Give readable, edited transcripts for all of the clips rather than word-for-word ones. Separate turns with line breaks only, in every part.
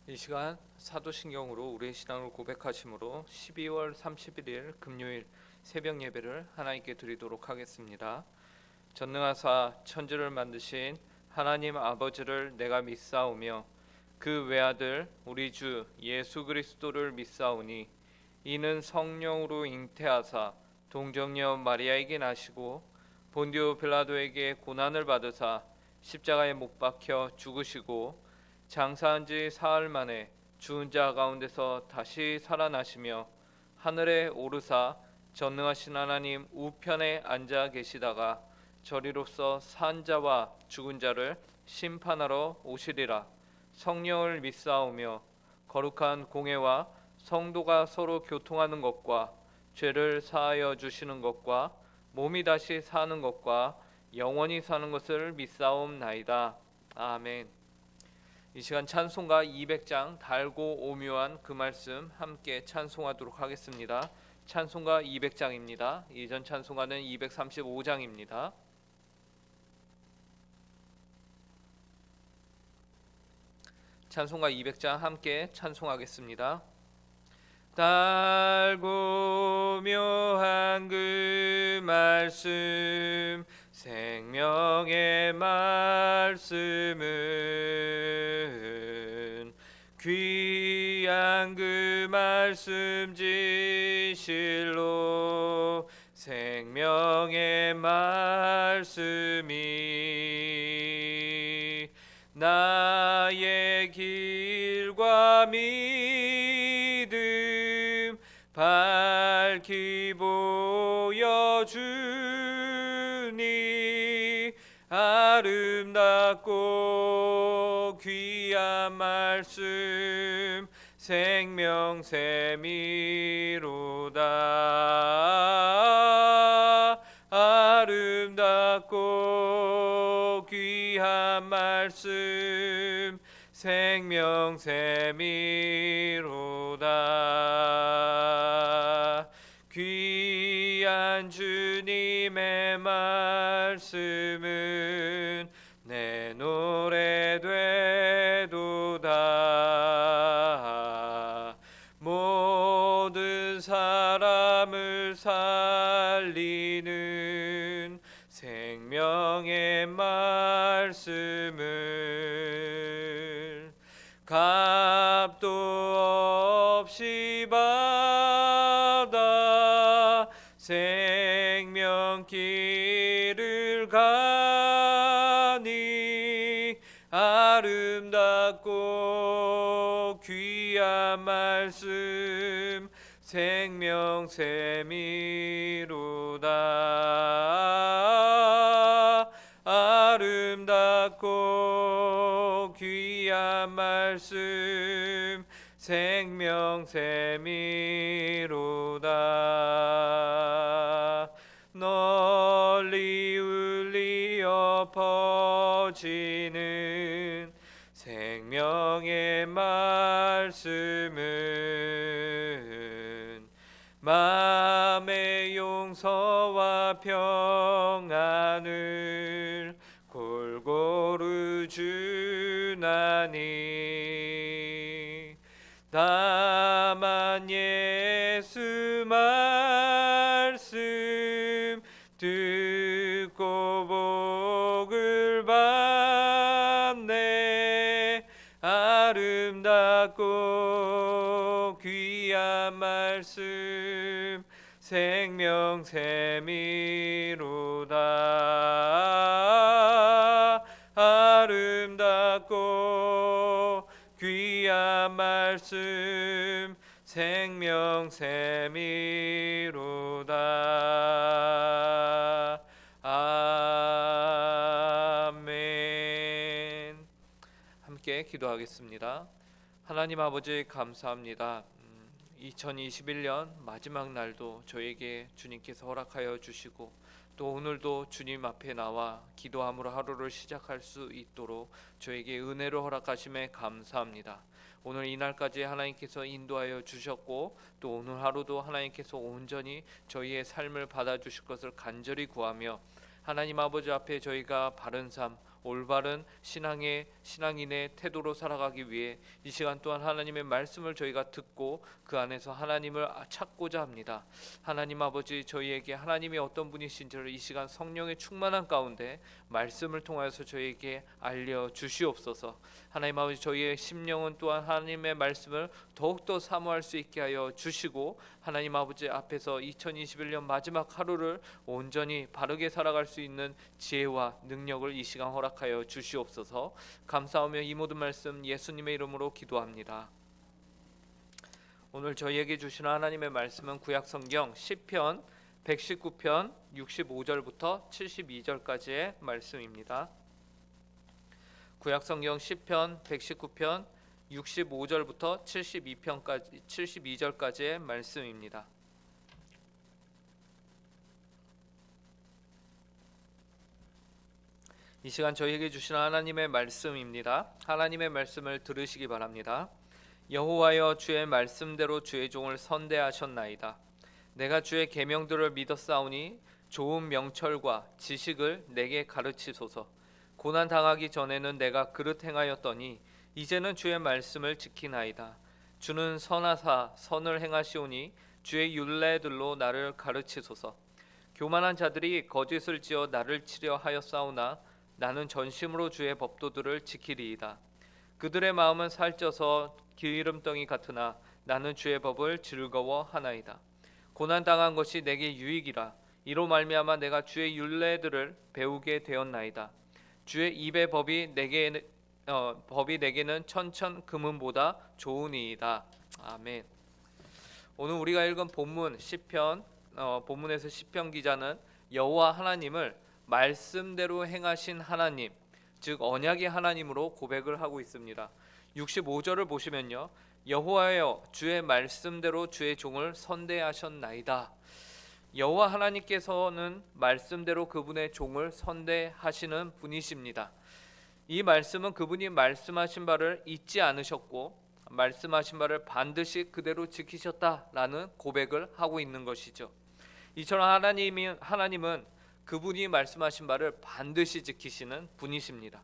이 시간 사도신경으로 우리의 신앙을 고백하심으로 12월 31일 금요일 새벽 예배를 하나님께 드리도록 하겠습니다. 전능하사 천지를 만드신 하나님 아버지를 내가 믿사오며 그 외아들 우리 주 예수 그리스도를 믿사오니 이는 성령으로 잉태하사 동정녀 마리아에게 나시고 본디오 빌라도에게 고난을 받으사 십자가에 못 박혀 죽으시고 장사한 지 사흘 만에 죽은 자 가운데서 다시 살아나시며 하늘에 오르사 전능하신 하나님 우편에 앉아 계시다가 저리로서 산 자와 죽은 자를 심판하러 오시리라. 성령을 믿사오며 거룩한 공회와 성도가 서로 교통하는 것과 죄를 사하여 주시는 것과 몸이 다시 사는 것과 영원히 사는 것을 믿사옵나이다. 아멘. 이 시간 찬송가 200장 달고 오묘한 그 말씀 함께 찬송하도록 하겠습니다. 찬송가 200장입니다. 이전 찬송가는 235장입니다. 찬송가 200장 함께 찬송하겠습니다. 달고 묘한 그 말씀 생명의 말씀은 귀한 그 말씀 진실로 생명의 말씀이 나의 길과 믿음 밝히 보여주니 아름답고 귀한 말씀 생명샘이로다. 아름답고 귀한 말씀 생명샘이로다. 귀한 주님의 말씀은 내 노래 되도다. 모든 사람을 살리는 생명의 말씀을 값도 없이 받아 생명길을 가니 아름답고 귀한 말씀 생명샘이로다. 아름답고 귀한 말씀 생명샘이로다. 널리 울리어 퍼지는 생명의 말씀은 마음의 용서와 평안을 골고루 주나니 다만 예수 말씀 듣고 복을 받네. 아름답고 귀한 말씀 생명샘이로다. 아름답고 귀한 말씀 생명샘이로다. 아멘. 함께 기도하겠습니다. 하나님 아버지 감사합니다. 2021년 마지막 날도 저에게 주님께서 허락하여 주시고 또 오늘도 주님 앞에 나와 기도함으로 하루를 시작할 수 있도록 저에게 은혜로 허락하심에 감사합니다. 오늘 이날까지 하나님께서 인도하여 주셨고 또 오늘 하루도 하나님께서 온전히 저희의 삶을 받아주실 것을 간절히 구하며 하나님 아버지 앞에 저희가 바른 삶 올바른 신앙인의 태도로 살아가기 위해 이 시간 또한 하나님의 말씀을 저희가 듣고 그 안에서 하나님을 찾고자 합니다. 하나님 아버지, 저희에게 하나님이 어떤 분이신지를 이 시간 성령의 충만한 가운데 말씀을 통하여서 저희에게 알려 주시옵소서. 하나님 아버지, 저희의 심령은 또한 하나님의 말씀을 더욱더 사모할 수 있게 하여 주시고, 하나님 아버지 앞에서 2021년 마지막 하루를 온전히 바르게 살아갈 수 있는 지혜와 능력을 이 시간 허락하여 주시옵소서. 감사하며 이 모든 말씀 예수님의 이름으로 기도합니다. 오늘 저희에게 주시는 하나님의 말씀은 구약성경 시편 119편 65절부터 72절까지의 말씀입니다. 구약성경 시편 119편 65절부터 72절까지의 말씀입니다. 이 시간 저희에게 주시는 하나님의 말씀입니다. 하나님의 말씀을 들으시기 바랍니다. 여호와여, 주의 말씀대로 주의 종을 선대하셨나이다. 내가 주의 계명들을 믿었사오니 좋은 명철과 지식을 내게 가르치소서. 고난 당하기 전에는 내가 그릇 행하였더니 이제는 주의 말씀을 지키나이다. 주는 선하사 선을 행하시오니 주의 율례들로 나를 가르치소서. 교만한 자들이 거짓을 지어 나를 치려 하였사오나 나는 전심으로 주의 법도들을 지키리이다. 그들의 마음은 살쪄서 기름덩이 같으나 나는 주의 법을 즐거워하나이다. 고난당한 것이 내게 유익이라. 이로 말미암아 내가 주의 율례들을 배우게 되었나이다. 주의 입의 법이 내게는 천천 금은보다 좋으니이다. 아멘. 오늘 우리가 읽은 본문 시편, 본문에서 시편 기자는 여호와 하나님을 말씀대로 행하신 하나님, 즉 언약의 하나님으로 고백을 하고 있습니다. 65절을 보시면요, 여호와여, 주의 말씀대로 주의 종을 선대하셨나이다. 여호와 하나님께서는 말씀대로 그분의 종을 선대하시는 분이십니다. 이 말씀은 그분이 말씀하신 바를 잊지 않으셨고 말씀하신 바를 반드시 그대로 지키셨다라는 고백을 하고 있는 것이죠. 이처럼 하나님은 그분이 말씀하신 바를 반드시 지키시는 분이십니다.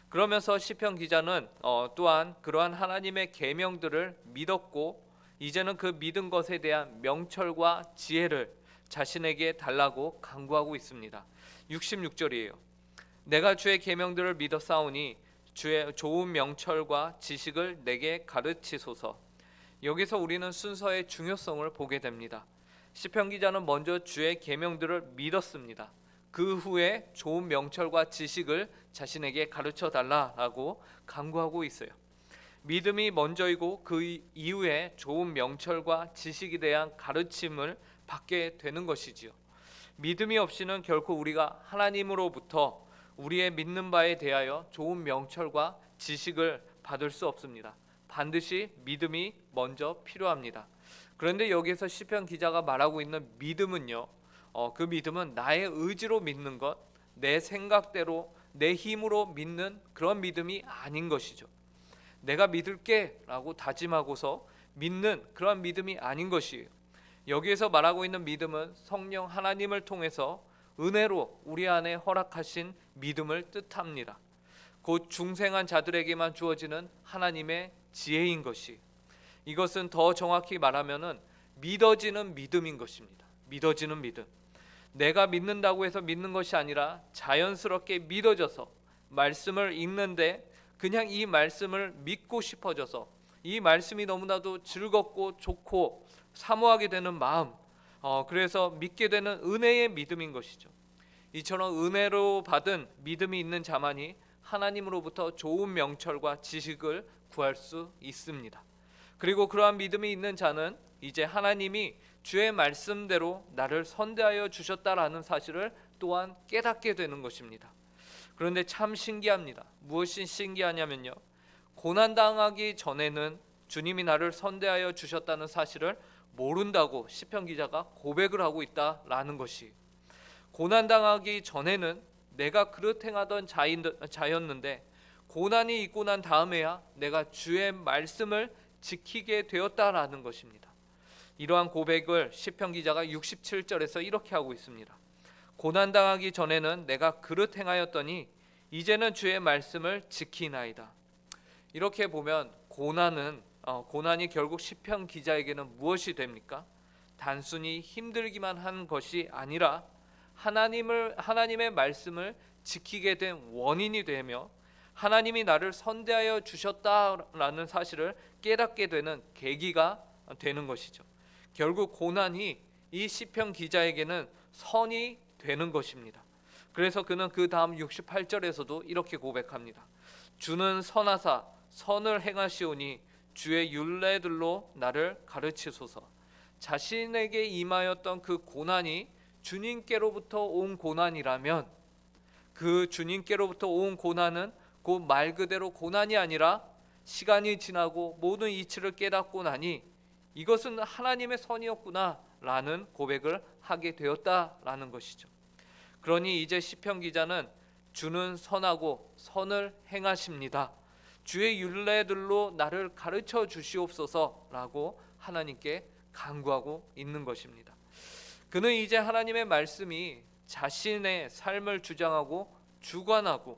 그러면서 시편 기자는 또한 그러한 하나님의 계명들을 믿었고 이제는 그 믿은 것에 대한 명철과 지혜를 자신에게 달라고 간구하고 있습니다. 66절이에요. 내가 주의 계명들을 믿었사오니 주의 좋은 명철과 지식을 내게 가르치소서. 여기서 우리는 순서의 중요성을 보게 됩니다. 시편 기자는 먼저 주의 계명들을 믿었습니다. 그 후에 좋은 명철과 지식을 자신에게 가르쳐 달라라고 간구하고 있어요. 믿음이 먼저이고 그 이후에 좋은 명철과 지식에 대한 가르침을 받게 되는 것이지요. 믿음이 없이는 결코 우리가 하나님으로부터 우리의 믿는 바에 대하여 좋은 명철과 지식을 받을 수 없습니다. 반드시 믿음이 먼저 필요합니다. 그런데 여기에서 시편 기자가 말하고 있는 믿음은요, 그 믿음은 나의 의지로 믿는 것, 내 생각대로 내 힘으로 믿는 그런 믿음이 아닌 것이죠. 내가 믿을게 라고 다짐하고서 믿는 그런 믿음이 아닌 것이에요. 여기에서 말하고 있는 믿음은 성령 하나님을 통해서 은혜로 우리 안에 허락하신 믿음을 뜻합니다. 곧 중생한 자들에게만 주어지는 하나님의 지혜인 것이, 이것은 더 정확히 말하면은 믿어지는 믿음인 것입니다. 믿어지는 믿음. 내가 믿는다고 해서 믿는 것이 아니라 자연스럽게 믿어져서 말씀을 읽는데 그냥 이 말씀을 믿고 싶어져서 이 말씀이 너무나도 즐겁고 좋고 사모하게 되는 마음, 그래서 믿게 되는 은혜의 믿음인 것이죠. 이처럼 은혜로 받은 믿음이 있는 자만이 하나님으로부터 좋은 명철과 지식을 구할 수 있습니다. 그리고 그러한 믿음이 있는 자는 이제 하나님이 주의 말씀대로 나를 선대하여 주셨다라는 사실을 또한 깨닫게 되는 것입니다. 그런데 참 신기합니다. 무엇이 신기하냐면요, 고난당하기 전에는 주님이 나를 선대하여 주셨다는 사실을 모른다고 시편 기자가 고백을 하고 있다라는 것이, 고난당하기 전에는 내가 그릇 행하던 자였는데 고난이 있고 난 다음에야 내가 주의 말씀을 지키게 되었다라는 것입니다. 이러한 고백을 시편 기자가 67절에서 이렇게 하고 있습니다. 고난당하기 전에는 내가 그릇 행하였더니 이제는 주의 말씀을 지키나이다. 이렇게 보면 고난이 결국 시편 기자에게는 무엇이 됩니까? 단순히 힘들기만 한 것이 아니라 하나님의 말씀을 지키게 된 원인이 되며 하나님이 나를 선대하여 주셨다라는 사실을 깨닫게 되는 계기가 되는 것이죠. 결국 고난이 이 시편 기자에게는 선이 되는 것입니다. 그래서 그는 그 다음 68절에서도 이렇게 고백합니다. 주는 선하사 선을 행하시오니 주의 율례들로 나를 가르치소서. 자신에게 임하였던 그 고난이 주님께로부터 온 고난이라면 그 주님께로부터 온 고난은 그 말 그대로 고난이 아니라 시간이 지나고 모든 이치를 깨닫고 나니 이것은 하나님의 선이었구나 라는 고백을 하게 되었다라는 것이죠. 그러니 이제 시편 기자는 주는 선하고 선을 행하십니다. 주의 율례들로 나를 가르쳐 주시옵소서라고 하나님께 간구하고 있는 것입니다. 그는 이제 하나님의 말씀이 자신의 삶을 주장하고 주관하고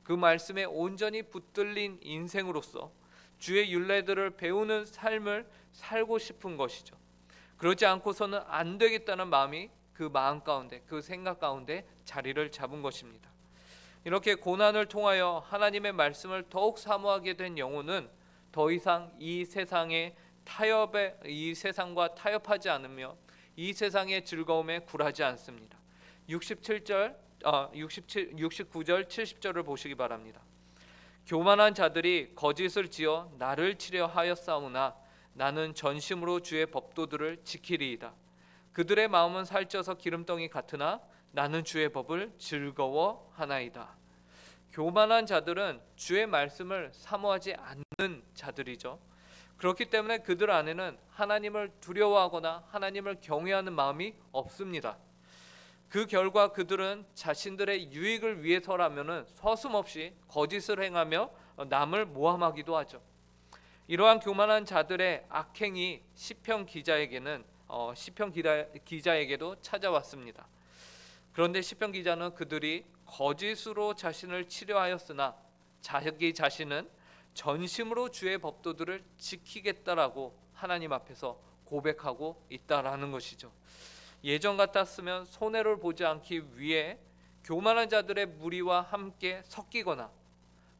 그 말씀에 온전히 붙들린 인생으로서 주의 율례들을 배우는 삶을 살고 싶은 것이죠. 그러지 않고서는 안 되겠다는 마음이 그 마음 가운데, 그 생각 가운데 자리를 잡은 것입니다. 이렇게 고난을 통하여 하나님의 말씀을 더욱 사모하게 된 영혼은 더 이상 이 세상과 타협하지 않으며 이 세상의 즐거움에 굴하지 않습니다. 69절 70절을 보시기 바랍니다. 교만한 자들이 거짓을 지어 나를 치려 하였사오나 나는 전심으로 주의 법도들을 지키리이다. 그들의 마음은 살쪄서 기름덩이 같으나 나는 주의 법을 즐거워하나이다. 교만한 자들은 주의 말씀을 사모하지 않는 자들이죠. 그렇기 때문에 그들 안에는 하나님을 두려워하거나 하나님을 경외하는 마음이 없습니다. 그 결과 그들은 자신들의 유익을 위해서라면은 서슴없이 거짓을 행하며 남을 모함하기도 하죠. 이러한 교만한 자들의 악행이 시편 기자에게도 찾아왔습니다. 그런데 시편 기자는 그들이 거짓으로 자신을 치려하였으나 자기 자신은 전심으로 주의 법도들을 지키겠다라고 하나님 앞에서 고백하고 있다라는 것이죠. 예전 같았으면 손해를 보지 않기 위해 교만한 자들의 무리와 함께 섞이거나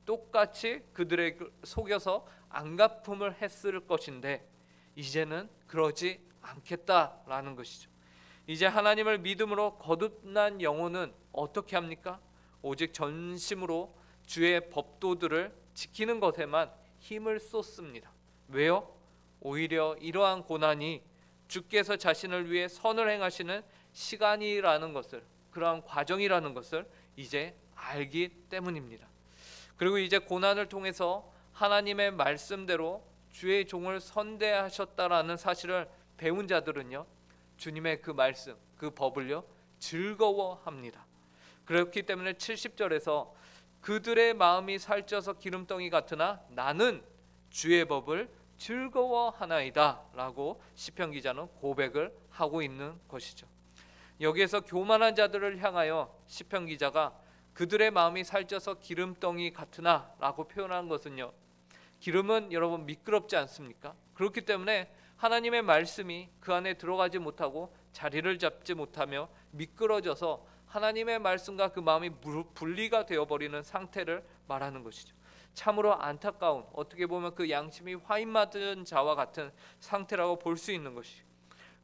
똑같이 그들의 속여서 안갚음을 했을 것인데 이제는 그러지 않겠다라는 것이죠. 이제 하나님을 믿음으로 거듭난 영혼은 어떻게 합니까? 오직 전심으로 주의 법도들을 지키는 것에만 힘을 쏟습니다. 왜요? 오히려 이러한 고난이 주께서 자신을 위해 선을 행하시는 시간이라는 것을, 그러한 과정이라는 것을 이제 알기 때문입니다. 그리고 이제 고난을 통해서 하나님의 말씀대로 주의 종을 선대하셨다라는 사실을 배운 자들은요, 주님의 그 말씀, 그 법을요 즐거워합니다. 그렇기 때문에 70절에서 그들의 마음이 살쪄서 기름덩이 같으나 나는 주의 법을 즐거워하나이다 라고 시편 기자는 고백을 하고 있는 것이죠. 여기에서 교만한 자들을 향하여 시편 기자가 그들의 마음이 살쪄서 기름덩이 같으나 라고 표현한 것은요, 기름은 여러분 미끄럽지 않습니까? 그렇기 때문에 하나님의 말씀이 그 안에 들어가지 못하고 자리를 잡지 못하며 미끄러져서 하나님의 말씀과 그 마음이 분리가 되어버리는 상태를 말하는 것이죠. 참으로 안타까운, 어떻게 보면 그 양심이 화인 맞은 자와 같은 상태라고 볼 수 있는 것이.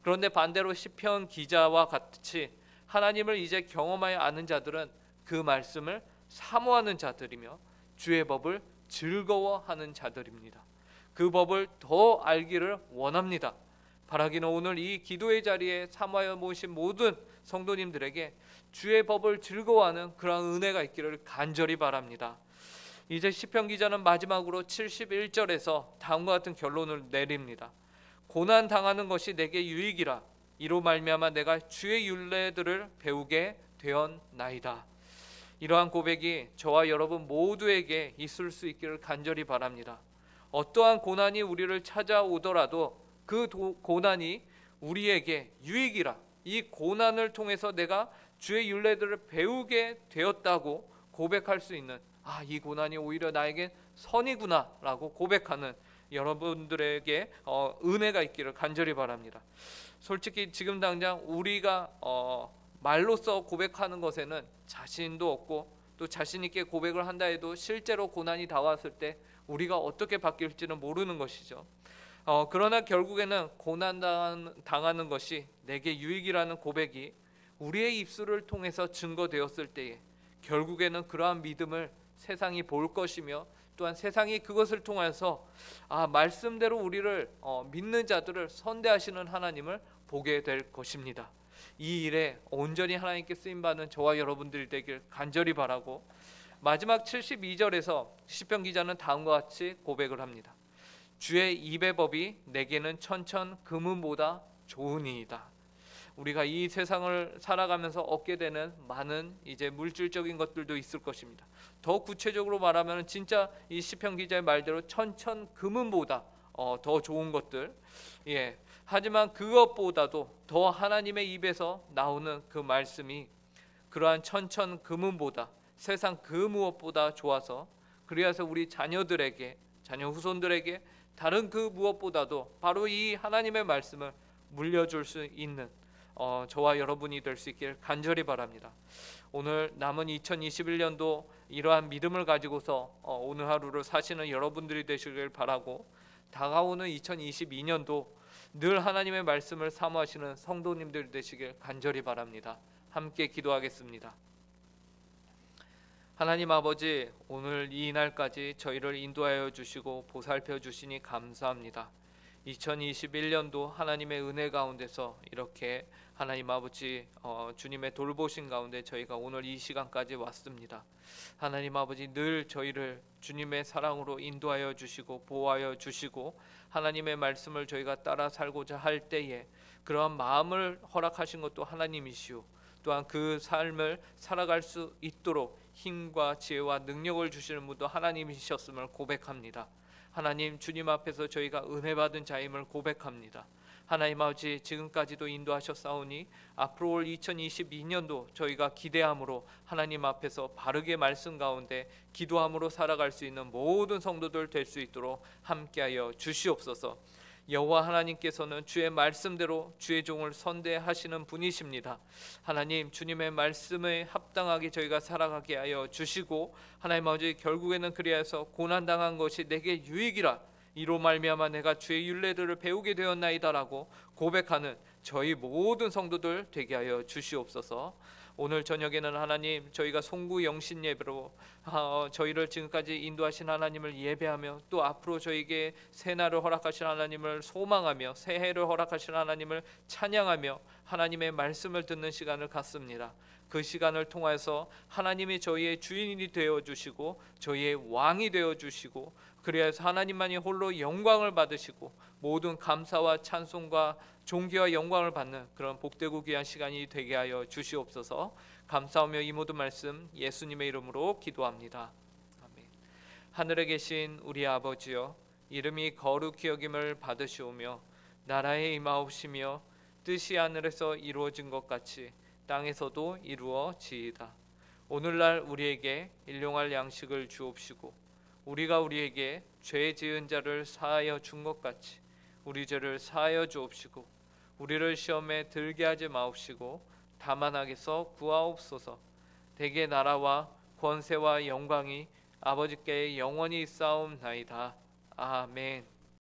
그런데 반대로 시편 기자와 같이 하나님을 이제 경험하여 아는 자들은 그 말씀을 사모하는 자들이며 주의 법을 즐거워하는 자들입니다. 그 법을 더 알기를 원합니다. 바라기는 오늘 이 기도의 자리에 사모하여 모신 모든 성도님들에게 주의 법을 즐거워하는 그런 은혜가 있기를 간절히 바랍니다. 이제 시편 기자는 마지막으로 71절에서 다음과 같은 결론을 내립니다. 고난 당하는 것이 내게 유익이라 이로 말미암아 내가 주의 율례들을 배우게 되었나이다. 이러한 고백이 저와 여러분 모두에게 있을 수 있기를 간절히 바랍니다. 어떠한 고난이 우리를 찾아오더라도 그 고난이 우리에게 유익이라, 이 고난을 통해서 내가 주의 율례들을 배우게 되었다고 고백할 수 있는, 이 고난이 오히려 나에겐 선이구나 라고 고백하는 여러분들에게 은혜가 있기를 간절히 바랍니다. 솔직히 지금 당장 우리가 말로써 고백하는 것에는 자신도 없고, 또 자신 있게 고백을 한다 해도 실제로 고난이 다가왔을 때 우리가 어떻게 바뀔지는 모르는 것이죠. 그러나 결국에는 고난 당하는 것이 내게 유익이라는 고백이 우리의 입술을 통해서 증거되었을 때에 결국에는 그러한 믿음을 세상이 볼 것이며, 또한 세상이 그것을 통해서 말씀대로 우리를 믿는 자들을 선대하시는 하나님을 보게 될 것입니다. 이 일에 온전히 하나님께 쓰임받는 저와 여러분들이 되길 간절히 바라고, 마지막 72절에서 시편 기자는 다음과 같이 고백을 합니다. 주의 입의 법이 내게는 천천 금은보다 좋으니이다. 우리가 이 세상을 살아가면서 얻게 되는 많은 이제 물질적인 것들도 있을 것입니다. 더 구체적으로 말하면 진짜 이 시편 기자의 말대로 천천 금은보다 더 좋은 것들, 하지만 그것보다도 더 하나님의 입에서 나오는 그 말씀이 그러한 천천 금은보다 세상 그 무엇보다 좋아서, 그래서 우리 자녀들에게, 자녀 후손들에게 다른 그 무엇보다도 바로 이 하나님의 말씀을 물려줄 수 있는 저와 여러분이 될 수 있기를 간절히 바랍니다. 오늘 남은 2021년도 이러한 믿음을 가지고서 오늘 하루를 사시는 여러분들이 되시길 바라고, 다가오는 2022년도 늘 하나님의 말씀을 사모하시는 성도님들 되시길 간절히 바랍니다. 함께 기도하겠습니다. 하나님 아버지, 오늘 이 날까지 저희를 인도하여 주시고 보살펴 주시니 감사합니다. 2021년도 하나님의 은혜 가운데서 이렇게 하나님 아버지 주님의 돌보신 가운데 저희가 오늘 이 시간까지 왔습니다. 하나님 아버지, 늘 저희를 주님의 사랑으로 인도하여 주시고 보호하여 주시고, 하나님의 말씀을 저희가 따라 살고자 할 때에 그러한 마음을 허락하신 것도 하나님이시오, 또한 그 삶을 살아갈 수 있도록 힘과 지혜와 능력을 주시는 분도 하나님이셨음을 고백합니다. 하나님, 주님 앞에서 저희가 은혜 받은 자임을 고백합니다. 하나님 아버지, 지금까지도 인도하셨사오니 앞으로 올 2022년도 저희가 기대함으로 하나님 앞에서 바르게 말씀 가운데 기도함으로 살아갈 수 있는 모든 성도들 될 수 있도록 함께하여 주시옵소서. 여호와 하나님께서는 주의 말씀대로 주의 종을 선대하시는 분이십니다. 하나님, 주님의 말씀에 합당하게 저희가 살아가게 하여 주시고, 하나님 아버지, 결국에는 그리하여서 고난당한 것이 내게 유익이라, 이로 말미암아 내가 주의 율례들을 배우게 되었나이다라고 고백하는 저희 모든 성도들 되게 하여 주시옵소서. 오늘 저녁에는 하나님, 저희가 송구 영신 예배로 저희를 지금까지 인도하신 하나님을 예배하며, 또 앞으로 저희에게 새날을 허락하신 하나님을 소망하며 새해를 허락하신 하나님을 찬양하며 하나님의 말씀을 듣는 시간을 갖습니다. 그 시간을 통해서 하나님이 저희의 주인이 되어주시고 저희의 왕이 되어주시고, 그래서 하나님만이 홀로 영광을 받으시고 모든 감사와 찬송과 존귀와 영광을 받는 그런 복되고 귀한 시간이 되게 하여 주시옵소서. 감사하며 이 모든 말씀 예수님의 이름으로 기도합니다. 아멘. 하늘에 계신 우리 아버지여, 이름이 거룩히 여김을 받으시오며 나라의 임하옵시며 뜻이 하늘에서 이루어진 것 같이 땅에서도 이루어지이다. 오늘날 우리에게 일용할 양식을 주옵시고, 우리가 우리에게 죄 지은 자를 사하여 준 것 같이 우리 죄를 사하여 주옵시고, 우리를 시험에 들게 하지 마옵시고 다만 악에서 구하옵소서. 대개 나라와 권세와 영광이 아버지께 영원히 있사옵나이다. 아멘.